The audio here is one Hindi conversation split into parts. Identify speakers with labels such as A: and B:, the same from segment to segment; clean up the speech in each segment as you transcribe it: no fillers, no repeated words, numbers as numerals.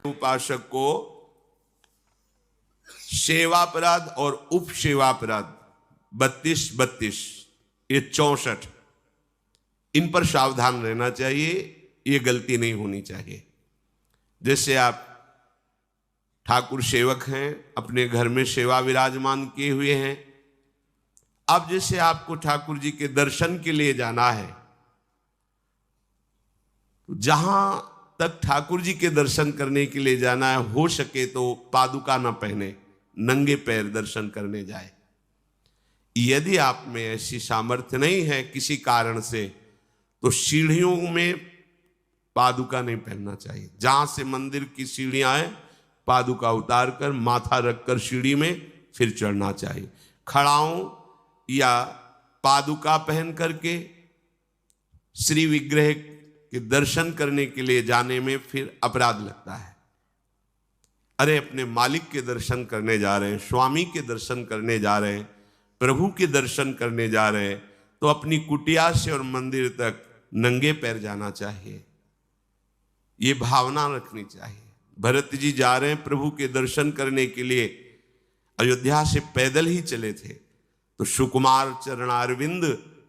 A: उपासक को सेवापराध और उप सेवापराध 32 ये 64, इन पर सावधान रहना चाहिए। ये गलती नहीं होनी चाहिए। जैसे आप ठाकुर सेवक हैं, अपने घर में सेवा विराजमान किए हुए हैं। अब जैसे आपको ठाकुर जी के दर्शन के लिए जाना है, तो जहां तक ठाकुर जी के दर्शन करने के लिए जाना है, हो सके तो पादुका ना पहने, नंगे पैर दर्शन करने जाए। यदि आप में ऐसी सामर्थ्य नहीं है किसी कारण से, तो सीढ़ियों में पादुका नहीं पहनना चाहिए। जहां से मंदिर की सीढ़ियां हैं, पादुका उतार कर माथा रखकर सीढ़ी में फिर चढ़ना चाहिए। खड़ाओं या पादुका पहन करके श्री विग्रह के दर्शन करने के लिए जाने में फिर अपराध लगता है। अरे अपने मालिक के दर्शन करने जा रहे हैं, स्वामी के दर्शन करने जा रहे हैं, प्रभु के दर्शन करने जा रहे हैं, तो अपनी कुटिया से और मंदिर तक नंगे पैर जाना चाहिए। ये भावना रखनी चाहिए। भरत जी जा रहे हैं प्रभु के दर्शन करने के लिए, अयोध्या से पैदल ही चले थे, तो सुकुमार चरणारविंद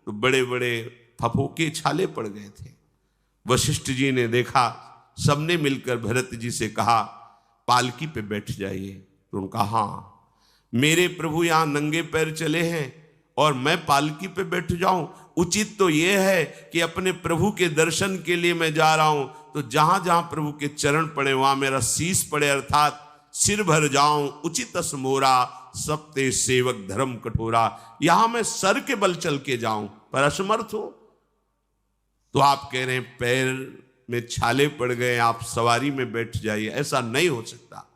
A: तो बड़े बड़े फफोके छाले पड़ गए थे। वशिष्ठ जी ने देखा, सबने मिलकर भरत जी से कहा पालकी पे बैठ जाइए। तो उनका हाँ, मेरे प्रभु यहाँ नंगे पैर चले हैं और मैं पालकी पे बैठ जाऊं? उचित तो यह है कि अपने प्रभु के दर्शन के लिए मैं जा रहा हूं, तो जहां जहां प्रभु के चरण पड़े वहां मेरा शीश पड़े, अर्थात सिर भर जाऊं। उचित मोरा सप्ते सेवक धर्म कठोरा, यहां मैं सर के बल चल के जाऊं, पर असमर्थ हूं। तो आप कह रहे हैं पैर में छाले पड़ गए, आप सवारी में बैठ जाइए। ऐसा नहीं हो सकता।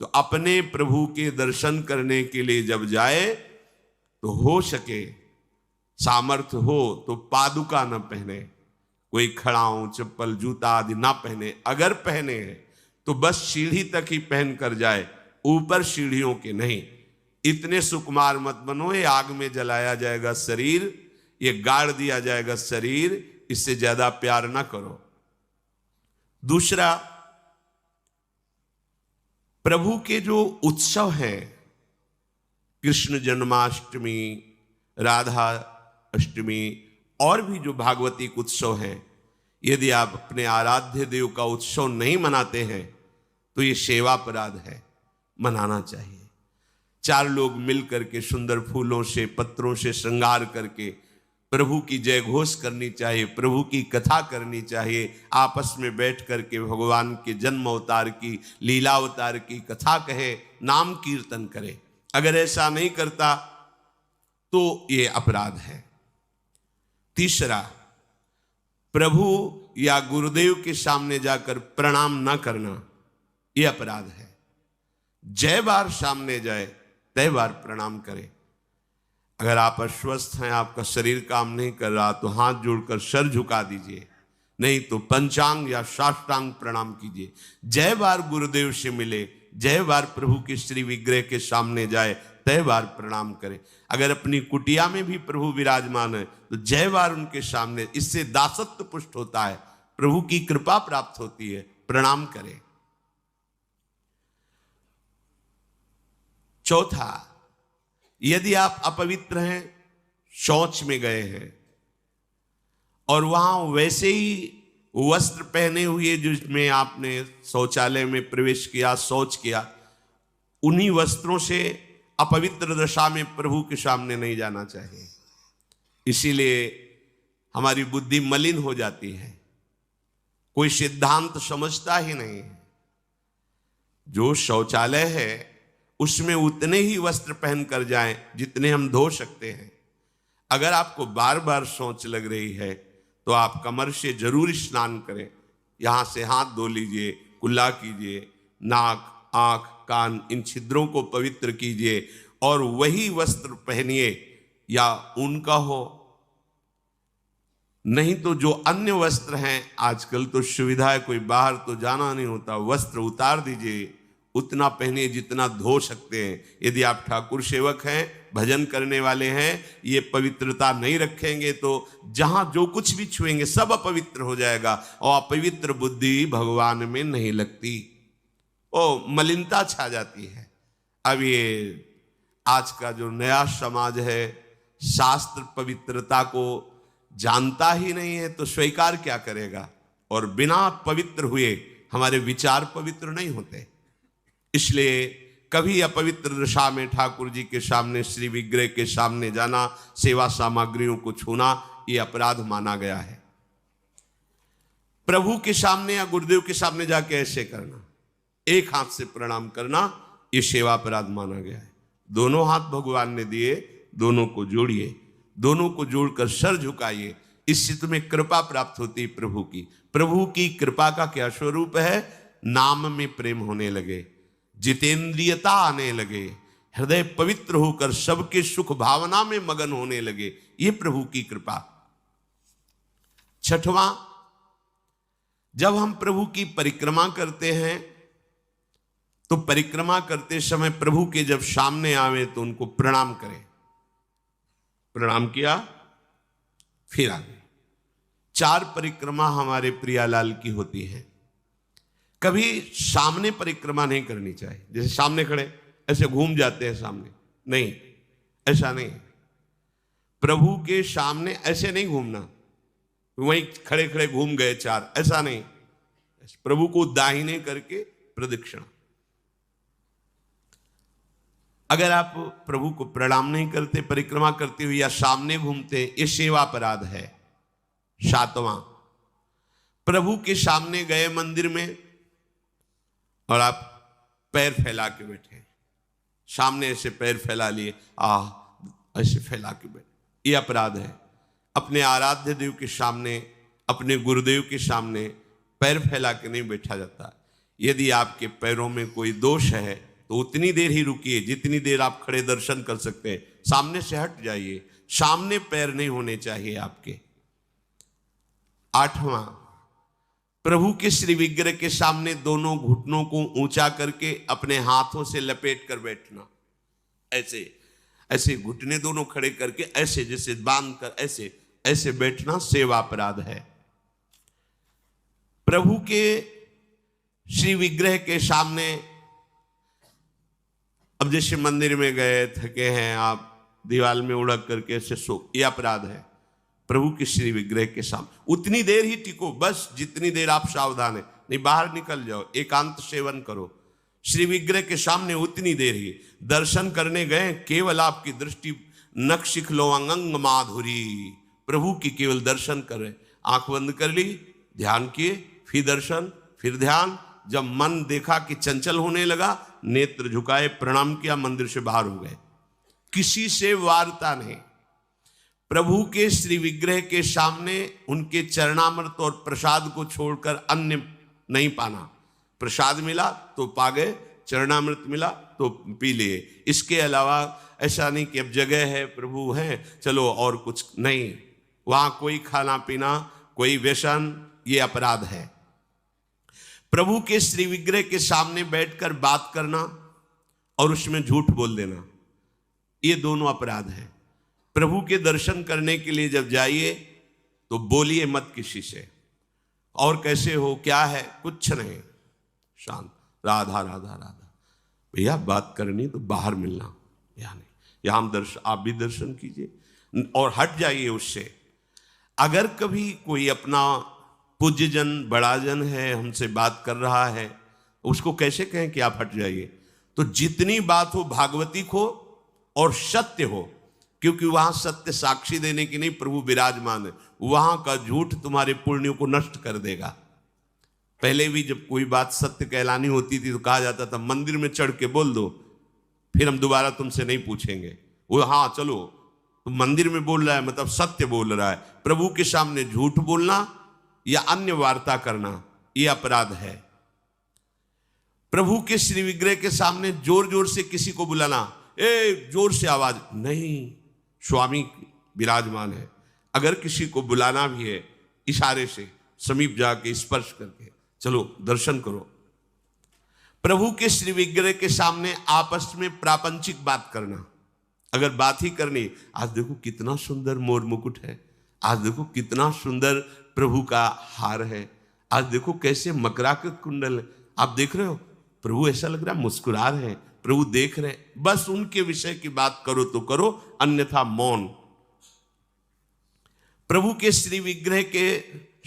A: तो अपने प्रभु के दर्शन करने के लिए जब जाए, तो हो सके सामर्थ्य हो तो पादुका न पहने, कोई खड़ाऊं चप्पल जूता आदि ना पहने। अगर पहने हैं तो बस सीढ़ी तक ही पहन कर जाए, ऊपर सीढ़ियों के नहीं। इतने सुकुमार मत बनो, ये आग में जलाया जाएगा शरीर, ये गाड़ दिया जाएगा शरीर, इससे ज्यादा प्यार ना करो। दूसरा, प्रभु के जो उत्सव हैं, कृष्ण जन्माष्टमी, राधा अष्टमी और भी जो भागवतिक उत्सव हैं, यदि आप अपने आराध्य देव का उत्सव नहीं मनाते हैं तो ये सेवापराध है, मनाना चाहिए। 4 लोग मिल करके सुंदर फूलों से पत्रों से श्रृंगार करके प्रभु की जय घोष करनी चाहिए, प्रभु की कथा करनी चाहिए। आपस में बैठ करके भगवान के जन्म अवतार की, लीला अवतार की कथा कहे, नाम कीर्तन करे। अगर ऐसा नहीं करता तो ये अपराध है। तीसरा, प्रभु या गुरुदेव के सामने जाकर प्रणाम न करना, यह अपराध है। जय बार सामने जाए तय बार प्रणाम करे। अगर आप अस्वस्थ हैं, आपका शरीर काम नहीं कर रहा, तो हाथ जोड़कर सर झुका दीजिए, नहीं तो पंचांग या साष्टांग प्रणाम कीजिए। जय बार गुरुदेव से मिले, जय बार प्रभु के श्री विग्रह के सामने जाए, तय बार प्रणाम करें। अगर अपनी कुटिया में भी प्रभु विराजमान है तो जय बार उनके सामने, इससे दासत्व पुष्ट होता है, प्रभु की कृपा प्राप्त होती है, प्रणाम करें। चौथा, यदि आप अपवित्र हैं, शौच में गए हैं और वहां वैसे ही वस्त्र पहने हुए जिसमें आपने शौचालय में प्रवेश किया, शौच किया, उन्हीं वस्त्रों से अपवित्र दशा में प्रभु के सामने नहीं जाना चाहिए। इसीलिए हमारी बुद्धि मलिन हो जाती है, कोई सिद्धांत समझता ही नहीं है। जो शौचालय है उसमें उतने ही वस्त्र पहन कर जाएं जितने हम धो सकते हैं। अगर आपको बार बार शौच लग रही है तो आप कमर से जरूर स्नान करें, यहां से हाथ धो लीजिए, कुल्ला कीजिए, नाक आंख कान इन छिद्रों को पवित्र कीजिए और वही वस्त्र पहनिए, या उनका हो, नहीं तो जो अन्य वस्त्र हैं, आजकल तो सुविधा है, कोई बाहर तो जाना नहीं होता, वस्त्र उतार दीजिए, उतना पहनिए जितना धो सकते हैं। यदि आप ठाकुर सेवक हैं, भजन करने वाले हैं, ये पवित्रता नहीं रखेंगे तो जहां जो कुछ भी छुएंगे सब अपवित्र हो जाएगा, और अपवित्र बुद्धि भगवान में नहीं लगती। मलिनता छा जाती है। अब ये आज का जो नया समाज है, शास्त्र पवित्रता को जानता ही नहीं है, तो स्वीकार क्या करेगा? और बिना पवित्र हुए हमारे विचार पवित्र नहीं होते। इसलिए कभी अपवित्र दशा में ठाकुर जी के सामने, श्री विग्रह के सामने जाना, सेवा सामग्रियों को छूना, ये अपराध माना गया है। प्रभु के सामने या गुरुदेव के सामने जाके ऐसे करना, एक हाथ से प्रणाम करना, ये सेवा अपराध माना गया है। दोनों हाथ भगवान ने दिए, दोनों को जोड़िए, दोनों को जोड़कर सर झुकाइए, इससे तुम्हें कृपा प्राप्त होती है प्रभु की। प्रभु की कृपा का क्या स्वरूप है? नाम में प्रेम होने लगे, जितेंद्रियता आने लगे, हृदय पवित्र होकर सबके सुख भावना में मगन होने लगे, ये प्रभु की कृपा। छठवां, जब हम प्रभु की परिक्रमा करते हैं तो परिक्रमा करते समय प्रभु के जब सामने आवे तो उनको प्रणाम करें। प्रणाम किया, फिर आगे। 4 परिक्रमा हमारे प्रियालाल की होती है। कभी सामने परिक्रमा नहीं करनी चाहिए, जैसे सामने खड़े ऐसे घूम जाते हैं सामने, नहीं, ऐसा नहीं। प्रभु के सामने ऐसे नहीं घूमना, वहीं खड़े खड़े घूम गए 4, ऐसा नहीं। प्रभु को दाहिने करके प्रदक्षिणा। अगर आप प्रभु को प्रणाम नहीं करते, परिक्रमा करते हुए या सामने घूमते, ये सेवा अपराध है। 7वां, प्रभु के सामने गए मंदिर में और आप पैर फैला के बैठे, सामने ऐसे पैर फैला लिए, ऐसे फैला के बैठे, ये अपराध है। अपने आराध्य देव के सामने, अपने गुरुदेव के सामने पैर फैला के नहीं बैठा जाता। यदि आपके पैरों में कोई दोष है तो उतनी देर ही रुकिए जितनी देर आप खड़े दर्शन कर सकते हैं, सामने से हट जाइए, सामने पैर नहीं होने चाहिए आपके। 8वां, प्रभु के श्री विग्रह के सामने दोनों घुटनों को ऊंचा करके अपने हाथों से लपेट कर बैठना, ऐसे ऐसे घुटने दोनों खड़े करके ऐसे जैसे बांध कर ऐसे ऐसे बैठना सेवा अपराध है। प्रभु के श्री विग्रह के सामने, अब जैसे मंदिर में गए, थके हैं आप, दीवार में उड़क करके ऐसे सो, यह अपराध है। प्रभु के श्री विग्रह के सामने उतनी देर ही टिको, बस जितनी देर आप सावधान है, नहीं बाहर निकल जाओ, एकांत सेवन करो। श्री विग्रह के सामने उतनी देर ही दर्शन करने गए, केवल आपकी दृष्टि नक्शिख लो अंगंग माधुरी, प्रभु की केवल दर्शन कर रहे, आंख बंद कर ली, ध्यान किए, फिर दर्शन, फिर ध्यान। जब मन देखा कि चंचल होने लगा, नेत्र झुकाए, प्रणाम किया, मंदिर से बाहर हो गए। किसी से वार्ता नहीं। प्रभु के श्री विग्रह के सामने उनके चरणामृत और प्रसाद को छोड़कर अन्य नहीं पाना। प्रसाद मिला तो पा गए, चरणामृत मिला तो पी लिए। इसके अलावा ऐसा नहीं कि अब जगह है, प्रभु हैं, चलो और कुछ नहीं। वहां कोई खाना पीना, कोई व्यसन, ये अपराध है। प्रभु के श्री विग्रह के सामने बैठकर बात करना और उसमें झूठ बोल देना, ये दोनों अपराध हैं। प्रभु के दर्शन करने के लिए जब जाइए तो बोलिए मत किसी से, और कैसे हो, क्या है, कुछ नहीं, शांत, राधा राधा राधा। भैया बात करनी तो बाहर मिलना, यहाँ नहीं, यहाँ दर्शन, आप भी दर्शन कीजिए और हट जाइए उससे। अगर कभी कोई अपना पूज्यजन, बड़ा जन है, हमसे बात कर रहा है, उसको कैसे कहें कि आप हट जाइए? तो जितनी बात हो भागवतिक हो और सत्य हो, क्योंकि वहां सत्य साक्षी देने की नहीं, प्रभु विराजमान है। वहां का झूठ तुम्हारे पुण्यों को नष्ट कर देगा। पहले भी जब कोई बात सत्य कहलानी होती थी तो कहा जाता था मंदिर में चढ़ के बोल दो, फिर हम दोबारा तुमसे नहीं पूछेंगे। वो हाँ चलो, तो मंदिर में बोल रहा है मतलब सत्य बोल रहा है। प्रभु के सामने झूठ बोलना या अन्य वार्ता करना, यह अपराध है। प्रभु के श्री विग्रह के सामने जोर जोर से किसी को बुलाना, ए जोर से आवाज नहीं, स्वामी विराजमान है। अगर किसी को बुलाना भी है, इशारे से समीप जाके स्पर्श करके चलो दर्शन करो। प्रभु के श्री विग्रह के सामने आपस में प्रापंचिक बात करना, अगर बात ही करनी, आज देखो कितना सुंदर मोर मुकुट है, आज देखो कितना सुंदर प्रभु का हार है, आज देखो कैसे मकराकृत कुंडल है, आप देख रहे हो, प्रभु ऐसा लग रहा है मुस्कुरा रहे हैं, प्रभु देख रहे हैं, बस उनके विषय की बात करो तो करो, अन्यथा मौन। प्रभु के श्री विग्रह के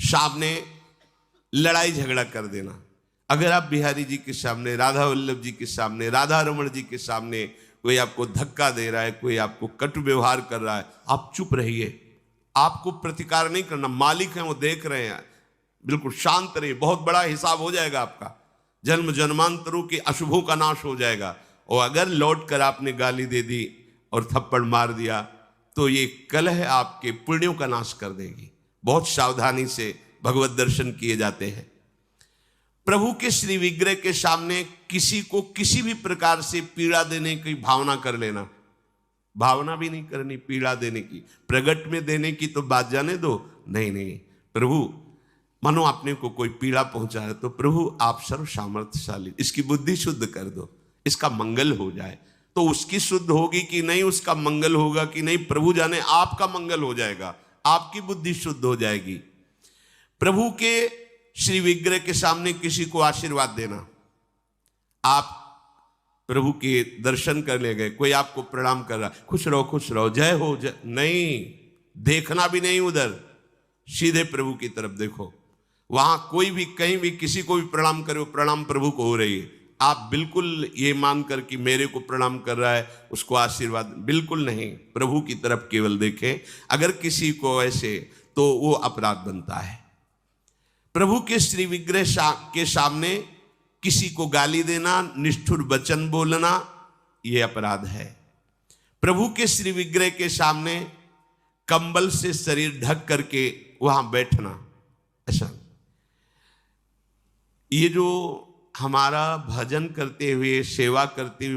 A: सामने लड़ाई झगड़ा कर देना। अगर आप बिहारी जी के सामने, राधा वल्लभ जी के सामने, राधा रमण जी के सामने कोई आपको धक्का दे रहा है, कोई आपको कटु व्यवहार कर रहा है, आप चुप रहिए, आपको प्रतिकार नहीं करना। मालिक हैं, वो देख रहे हैं, बिल्कुल शांत रहिए, बहुत बड़ा हिसाब हो जाएगा आपका, जन्म जन्मांतरों के अशुभों का नाश हो जाएगा। और अगर लौट कर आपने गाली दे दी और थप्पड़ मार दिया तो ये कलह आपके पुण्यों का नाश कर देगी। बहुत सावधानी से भगवत दर्शन किए जाते हैं। प्रभु के श्री विग्रह के सामने किसी को किसी भी प्रकार से पीड़ा देने की भावना कर लेना, भावना भी नहीं करनी पीड़ा देने की, प्रगट में देने की तो बात जाने दो। नहीं नहीं, प्रभु मानो आपने को कोई पीड़ा पहुंचा है तो प्रभु आप सर्व सामर्थ्यशाली, इसकी बुद्धि शुद्ध कर दो, इसका मंगल हो जाए। तो उसकी शुद्ध होगी कि नहीं, उसका मंगल होगा कि नहीं, प्रभु जाने, आपका मंगल हो जाएगा, आपकी बुद्धि शुद्ध हो जाएगी। प्रभु के श्री विग्रह के सामने किसी को आशीर्वाद देना। आप प्रभु के दर्शन करने गए, कोई आपको प्रणाम कर रहा, खुश रहो, जय हो जय, नहीं, देखना भी नहीं उधर, सीधे प्रभु की तरफ देखो। वहां कोई भी कहीं भी किसी को भी प्रणाम करे, प्रणाम प्रभु को हो रही है। आप बिल्कुल ये मानकर कि मेरे को प्रणाम कर रहा है उसको आशीर्वाद, बिल्कुल नहीं, प्रभु की तरफ केवल देखें। अगर किसी को ऐसे तो वो अपराध बनता है। प्रभु के श्री विग्रह के सामने किसी को गाली देना, निष्ठुर वचन बोलना, यह अपराध है। प्रभु के श्री विग्रह के सामने कंबल से शरीर ढक करके वहां बैठना, ऐसा। ये जो हमारा भजन करते हुए, सेवा करते हुए